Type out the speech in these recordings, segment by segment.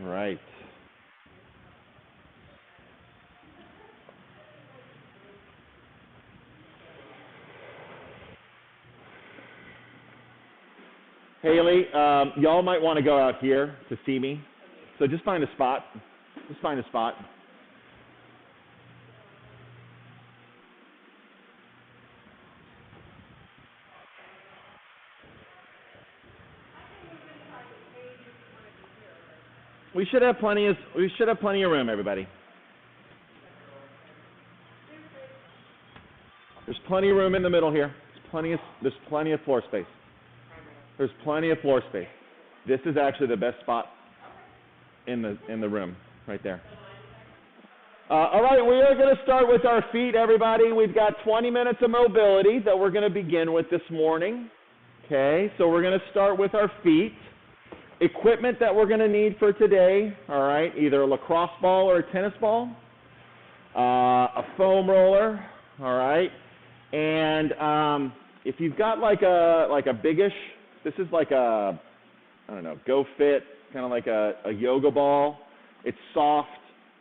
All right. Haley, y'all might want to go out here to see me. So just find a spot. Just find a spot. We should have plenty of room, everybody. There's plenty of room in the middle here. There's plenty of floor space. There's plenty of floor space. This is actually the best spot in the room, right there. All right, we are going to start with our feet, everybody. We've got 20 minutes of mobility that we're going to begin with this morning. Okay, so we're going to start with our feet. Equipment that we're going to need for today, all right, either a lacrosse ball or a tennis ball, a foam roller, all right, and if you've got like a biggish, this is like a, I don't know, Go Fit, kind of like a yoga ball. It's soft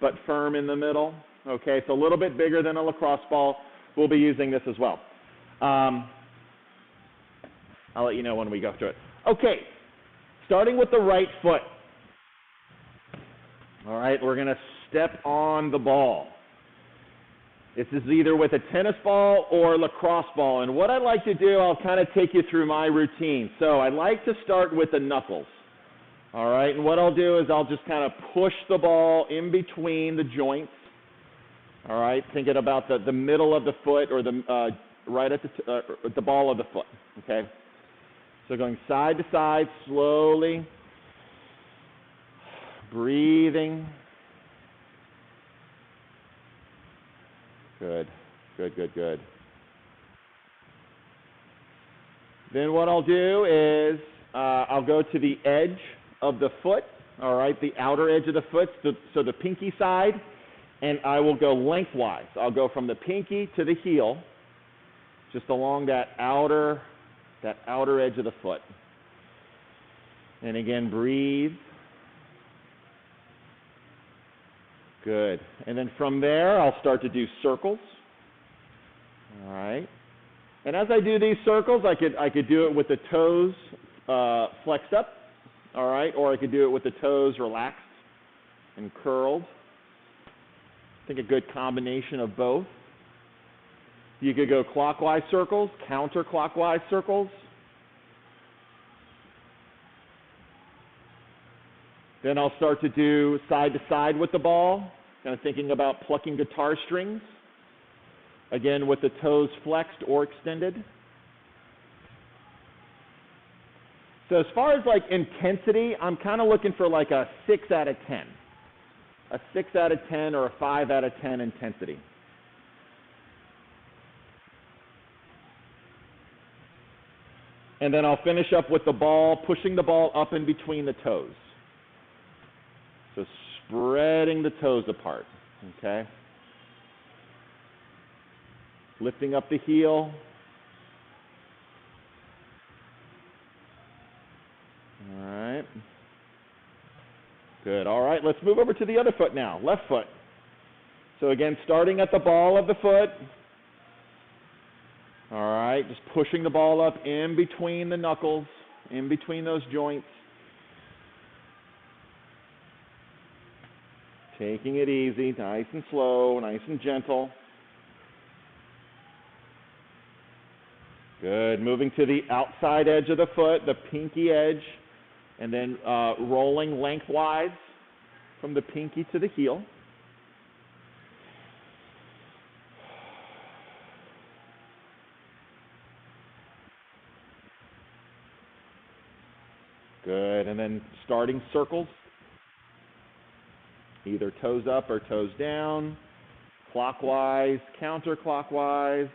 but firm in the middle. Okay, it's a little bit bigger than a lacrosse ball. We'll be using this as well. I'll let you know when we go through it. Okay, starting with the right foot. All right, we're going to step on the ball. This is either with a tennis ball or lacrosse ball. And what I like to do, I'll kind of take you through my routine. So I like to start with the knuckles. All right, and what I'll do is I'll just kind of push the ball in between the joints. All right, thinking about the middle of the foot or the right at the ball of the foot. Okay, so going side to side slowly, breathing. Good, good, good, good. Then what I'll do is I'll go to the edge of the foot, all right, the outer edge of the foot, so the pinky side, and I will go lengthwise. I'll go from the pinky to the heel, just along that outer edge of the foot. And again, breathe. Good. And then from there, I'll start to do circles. All right. And as I do these circles, I could do it with the toes flexed up, all right, or I could do it with the toes relaxed and curled. I think a good combination of both. You could go clockwise circles, counterclockwise circles. Then I'll start to do side to side with the ball, kind of thinking about plucking guitar strings. Again, with the toes flexed or extended. So as far as like intensity, I'm kind of looking for like a 6 out of 10. A 6 out of 10 or a 5 out of 10 intensity. And then I'll finish up with the ball, pushing the ball up in between the toes. So spreading the toes apart, okay? Lifting up the heel. All right. Good. All right, let's move over to the other foot now, left foot. So again, starting at the ball of the foot. All right, just pushing the ball up in between the knuckles, in between those joints. Taking it easy, nice and slow, nice and gentle. Good. Moving to the outside edge of the foot, the pinky edge, and then rolling lengthwise from the pinky to the heel. Good. And then starting circles. Either toes up or toes down, clockwise, counterclockwise.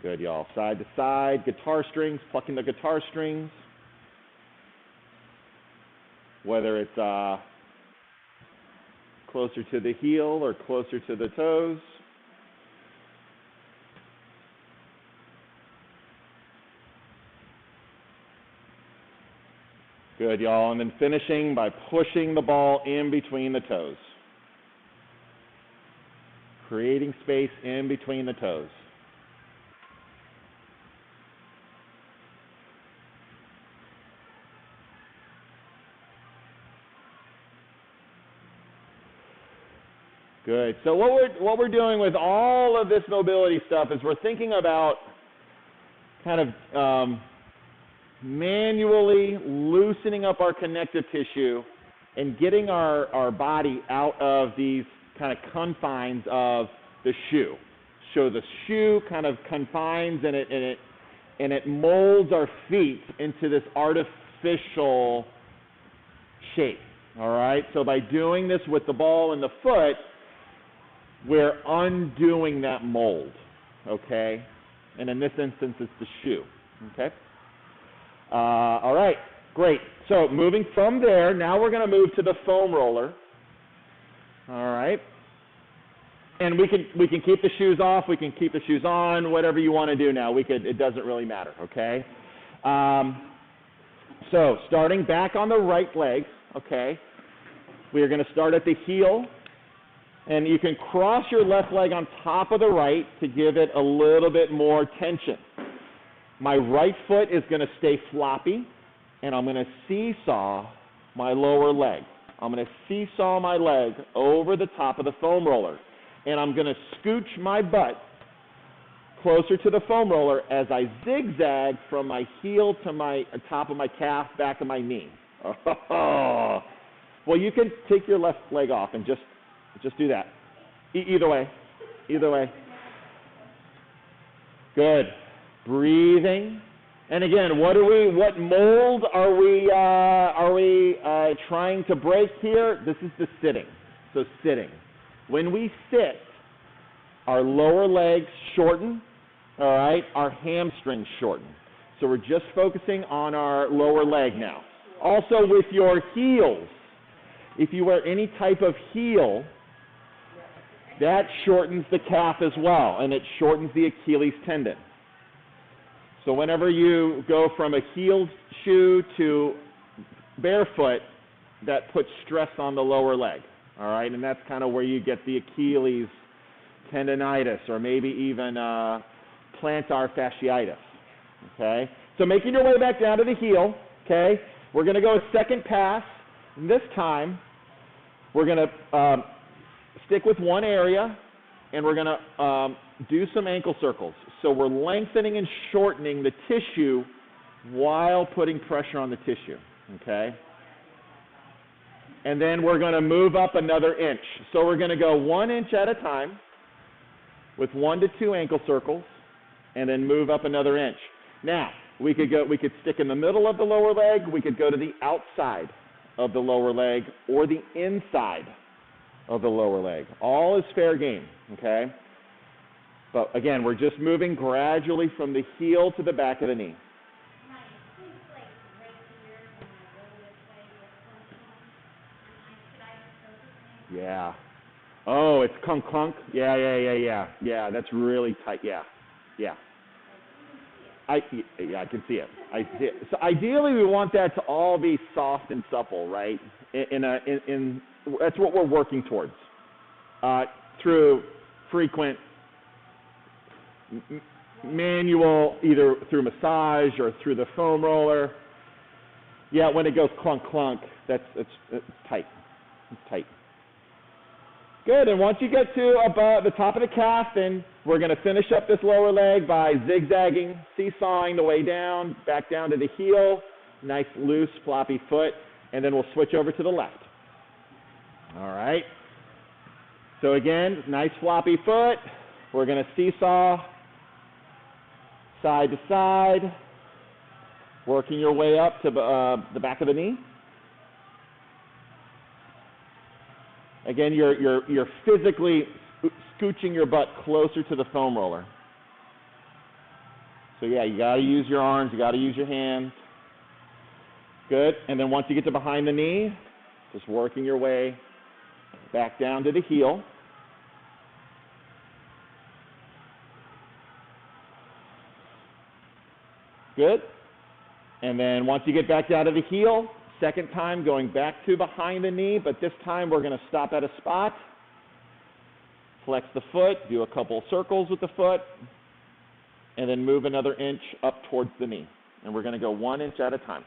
Good, y'all. Side to side, guitar strings, plucking the guitar strings. Whether it's closer to the heel or closer to the toes. Good, y'all. And then finishing by pushing the ball in between the toes. Creating space in between the toes. Good. So what we're doing with all of this mobility stuff is we're thinking about kind of manually loosening up our connective tissue and getting our body out of these kind of confines of the shoe. So the shoe kind of confines and it molds our feet into this artificial shape. All right. So by doing this with the ball and the foot, we're undoing that mold. Okay. And in this instance, it's the shoe. Okay. All right. Great. So moving from there, now we're going to move to the foam roller. All right. And we can keep the shoes off, we can keep the shoes on, whatever you want to do now. It doesn't really matter, okay? So starting back on the right leg, okay, we are going to start at the heel, and you can cross your left leg on top of the right to give it a little bit more tension. My right foot is going to stay floppy, and I'm going to seesaw my lower leg. I'm going to seesaw my leg over the top of the foam roller. And I'm going to scooch my butt closer to the foam roller as I zigzag from my heel to my top of my calf, back of my knee. Oh. Well, you can take your left leg off and just do that. Either way. Either way. Good. Breathing. And again, what mold are we trying to break here? This is the sitting. So sitting. When we sit, our lower legs shorten, all right? Our hamstrings shorten. So we're just focusing on our lower leg now. Also with your heels, if you wear any type of heel, that shortens the calf as well, and it shortens the Achilles tendon. So whenever you go from a heel shoe to barefoot, that puts stress on the lower leg. All right, and that's kind of where you get the Achilles tendonitis or maybe even plantar fasciitis, okay? So making your way back down to the heel, okay? We're going to go a second pass. And this time, we're going to stick with one area, and we're going to do some ankle circles. So we're lengthening and shortening the tissue while putting pressure on the tissue, okay? And then we're going to move up another inch. So we're going to go 1 inch at a time with 1 to 2 ankle circles, and then move up another inch. Now, we could stick in the middle of the lower leg, we could go to the outside of the lower leg, or the inside of the lower leg. All is fair game, okay? But again, we're just moving gradually from the heel to the back of the knee. Yeah. Oh, it's clunk clunk. Yeah. That's really tight. Yeah. I can see it. I see it. So ideally, we want that to all be soft and supple, right? That's what we're working towards through frequent manual, either through massage or through the foam roller. Yeah, when it goes clunk clunk, it's tight. It's tight. Good, and once you get to about the top of the calf, then we're going to finish up this lower leg by zigzagging, seesawing the way down, back down to the heel, nice loose floppy foot, and then we'll switch over to the left. All right. So again, nice floppy foot. We're going to seesaw side to side, working your way up to the back of the knee. Again, you're physically scooching your butt closer to the foam roller. So yeah, you got to use your arms, you got to use your hands. Good. And then once you get to behind the knee, just working your way back down to the heel. Good. And then once you get back down to the heel, Second time, going back to behind the knee, but this time we're going to stop at a spot, flex the foot, do a couple circles with the foot, and then move another inch up towards the knee. And we're going to go 1 inch at a time.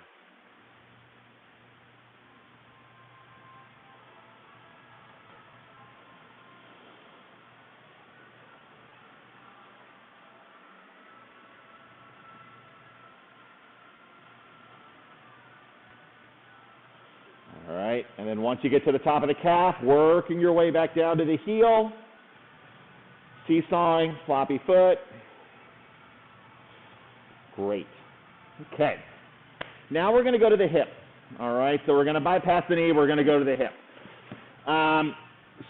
All right, and then once you get to the top of the calf, working your way back down to the heel, seesawing, floppy foot. Great. Okay. Now we're going to go to the hip. All right, so we're going to bypass the knee, we're going to go to the hip.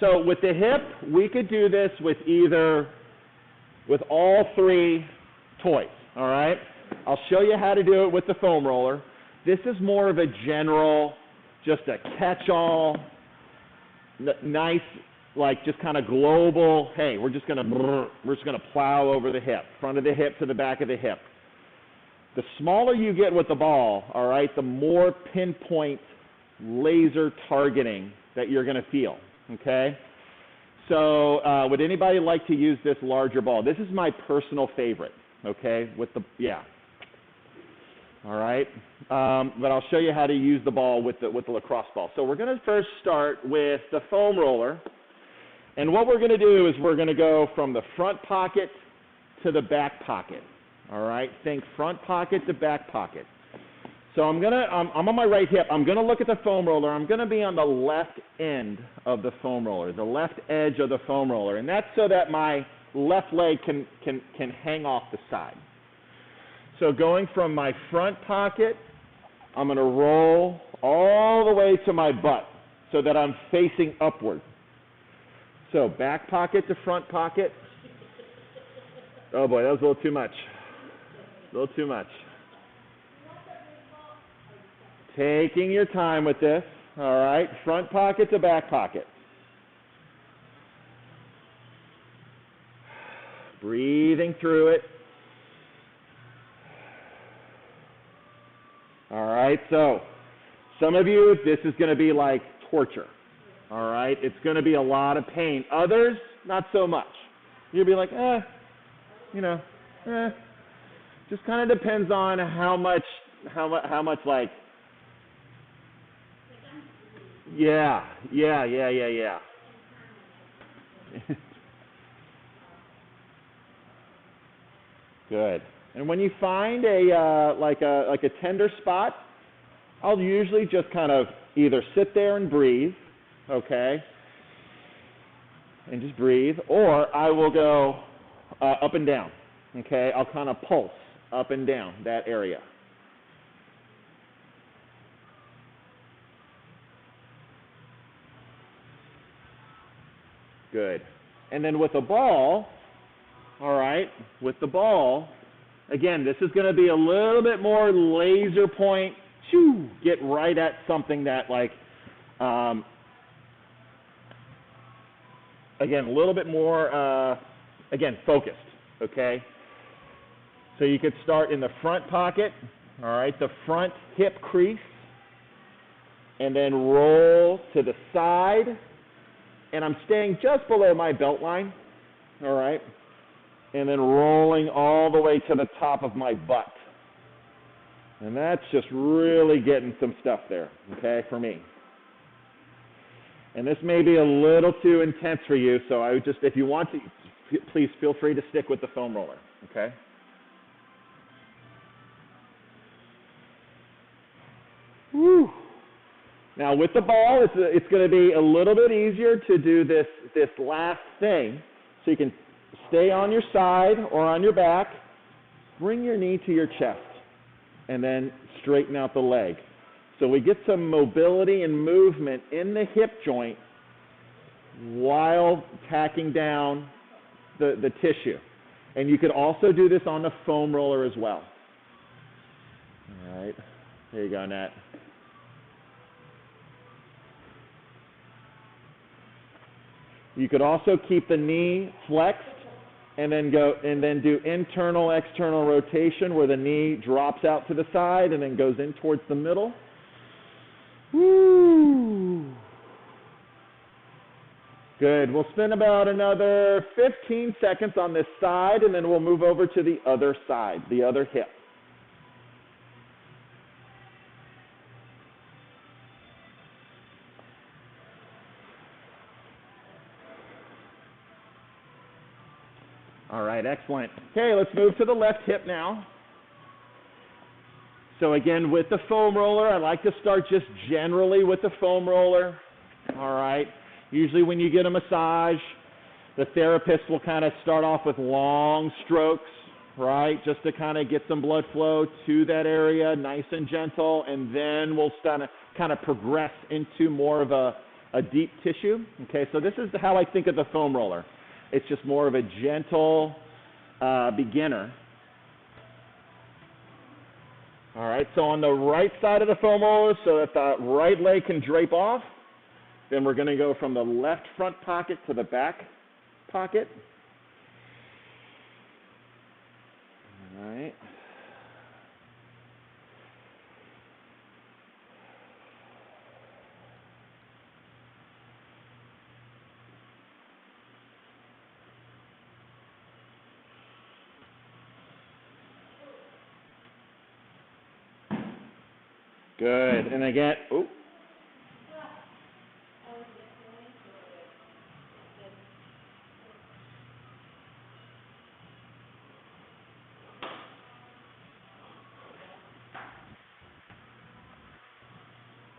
So with the hip, we could do this with all 3 toys. All right, I'll show you how to do it with the foam roller. This is more of a general, just a catch-all, nice, like just kind of global, hey, we're just gonna plow over the hip, front of the hip to the back of the hip. The smaller you get with the ball, all right, the more pinpoint laser targeting that you're gonna feel, okay? So would anybody like to use this larger ball? This is my personal favorite, okay, all right, but I'll show you how to use the ball with the lacrosse ball. So we're going to first start with the foam roller, and what we're going to do is we're going to go from the front pocket to the back pocket. All right, think front pocket to back pocket. So I'm on my right hip. I'm going to look at the foam roller. I'm going to be on the left end of the foam roller, the left edge of the foam roller, and that's so that my left leg can hang off the side. So going from my front pocket, I'm going to roll all the way to my butt so that I'm facing upward. So back pocket to front pocket. Oh boy, that was a little too much. A little too much. Taking your time with this. All right, front pocket to back pocket. Breathing through it. All right, so some of you, this is going to be like torture. All right, it's going to be a lot of pain. Others, not so much. You'll be like, just kind of depends on how much like, yeah. Good. And when you find like a tender spot, I'll usually just kind of either sit there and breathe, okay, and just breathe, or I will go up and down, okay. I'll kind of pulse up and down that area. Good. And then with the ball, all right, with the ball, again, this is going to be a little bit more laser point, get right at something that like, again, a little bit more, again, focused, okay? So you could start in the front pocket, all right, the front hip crease, and then roll to the side, and I'm staying just below my belt line, all right? And then rolling all the way to the top of my butt. And that's just really getting some stuff there, okay, for me. And this may be a little too intense for you, so I would just, if you want to, please feel free to stick with the foam roller, okay? Woo. Now with the ball, it's going to be a little bit easier to do this last thing, so you can stay on your side or on your back, bring your knee to your chest, and then straighten out the leg. So we get some mobility and movement in the hip joint while tacking down the tissue. And you could also do this on the foam roller as well. All right, there you go, Nat. You could also keep the knee flexed and then do internal, external rotation where the knee drops out to the side and then goes in towards the middle. Good. We'll spend about another 15 seconds on this side, and then we'll move over to the other side, the other hip. All right, excellent. Okay, let's move to the left hip now. So again, with the foam roller, I like to start just generally with the foam roller. All right. Usually when you get a massage, the therapist will kind of start off with long strokes, right, just to kind of get some blood flow to that area, nice and gentle, and then we'll kind of progress into more of a deep tissue. Okay, so this is how I think of the foam roller. It's just more of a gentle beginner. All right, so on the right side of the foam roller, so that the right leg can drape off, then we're going to go from the left front pocket to the back pocket. All right. Good. And again, oh.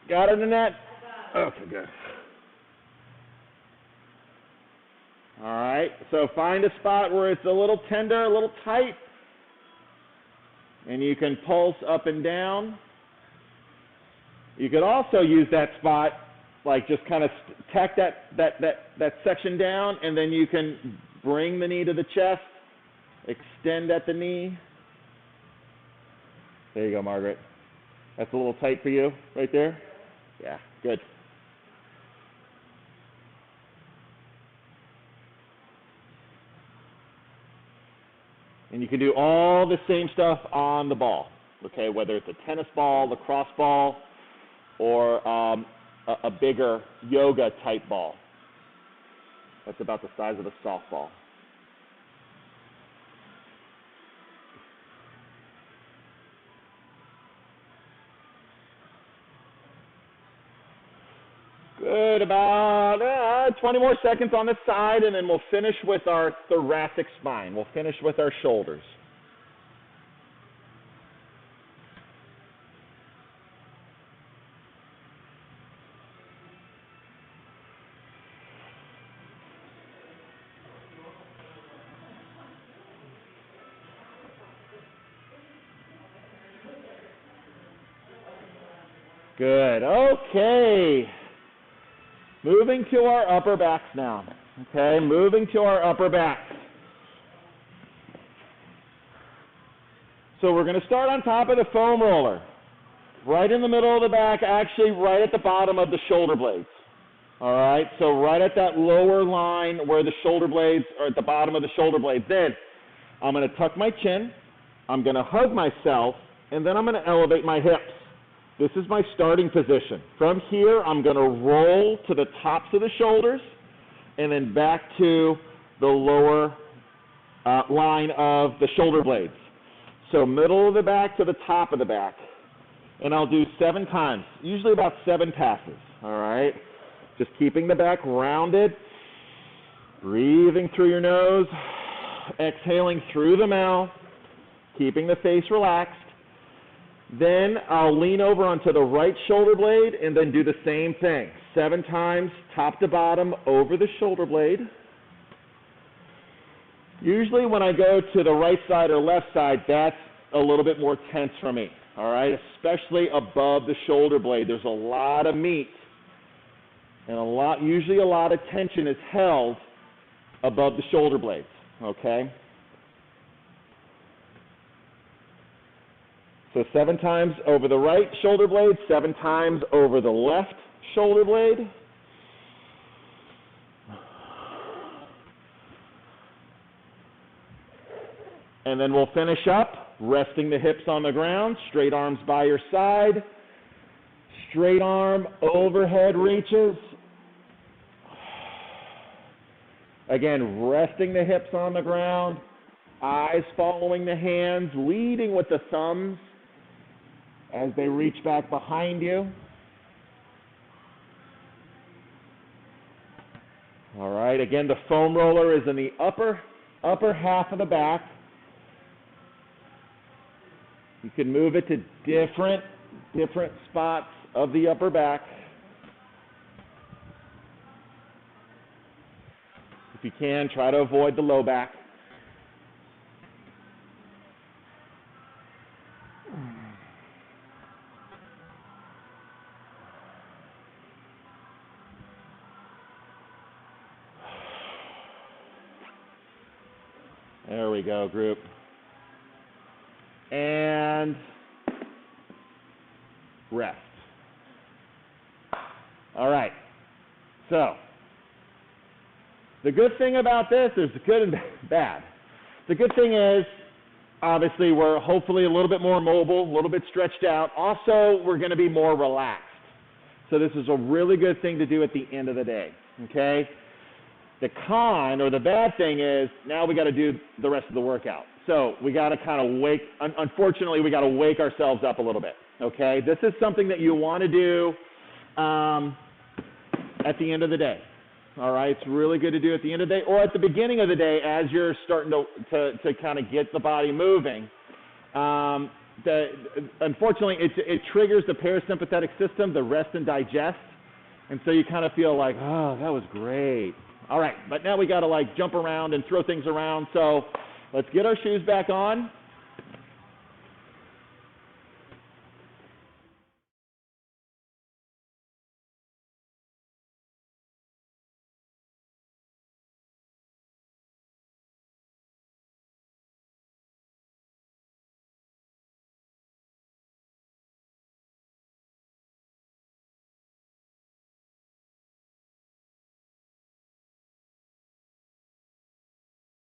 Got it, Annette? Okay, good. All right, so find a spot where it's a little tender, a little tight, and you can pulse up and down. You could also use that spot, like just kind of tack that section down, and then you can bring the knee to the chest, extend at the knee. There you go, Margaret. That's a little tight for you right there? Yeah, good. And you can do all the same stuff on the ball, okay, whether it's a tennis ball, lacrosse ball, or a bigger yoga type ball. That's about the size of a softball. Good, about 20 more seconds on this side, and then we'll finish with our thoracic spine. We'll finish with our shoulders. Good, okay. Moving to our upper backs now, okay? Moving to our upper backs. So we're going to start on top of the foam roller, right in the middle of the back, actually right at the bottom of the shoulder blades. All right, so right at that lower line where the shoulder blades are at the bottom of the shoulder blades. Then I'm going to tuck my chin, I'm going to hug myself, and then I'm going to elevate my hips. This is my starting position. From here, I'm going to roll to the tops of the shoulders and then back to the lower line of the shoulder blades. So middle of the back to the top of the back. And I'll do 7 times, usually about 7 passes, all right? Just keeping the back rounded, breathing through your nose, exhaling through the mouth, keeping the face relaxed. Then I'll lean over onto the right shoulder blade and then do the same thing. 7 times, top to bottom, over the shoulder blade. Usually when I go to the right side or left side, that's a little bit more tense for me, all right? Especially above the shoulder blade. There's a lot of meat and usually a lot of tension is held above the shoulder blades, okay? So 7 times over the right shoulder blade, 7 times over the left shoulder blade. And then we'll finish up, resting the hips on the ground, straight arms by your side, straight arm overhead reaches. Again, resting the hips on the ground, eyes following the hands, leading with the thumbs as they reach back behind you. All right, again, the foam roller is in the upper half of the back. You can move it to different spots of the upper back. If you can, try to avoid the low back. There we go, group. And rest. All right. So, the good thing about this is good and bad. The good thing is, obviously, we're hopefully a little bit more mobile, a little bit stretched out. Also, we're going to be more relaxed. So this is a really good thing to do at the end of the day, okay? The con, or the bad thing is, now we got to do the rest of the workout. So we got to kind of unfortunately, we got to wake ourselves up a little bit, okay? This is something that you want to do at the end of the day, all right? It's really good to do at the end of the day or at the beginning of the day as you're starting to kind of get the body moving. Unfortunately, it triggers the parasympathetic system, the rest and digest, and so you kind of feel like, oh, that was great. All right, but now we got to like jump around and throw things around, so let's get our shoes back on.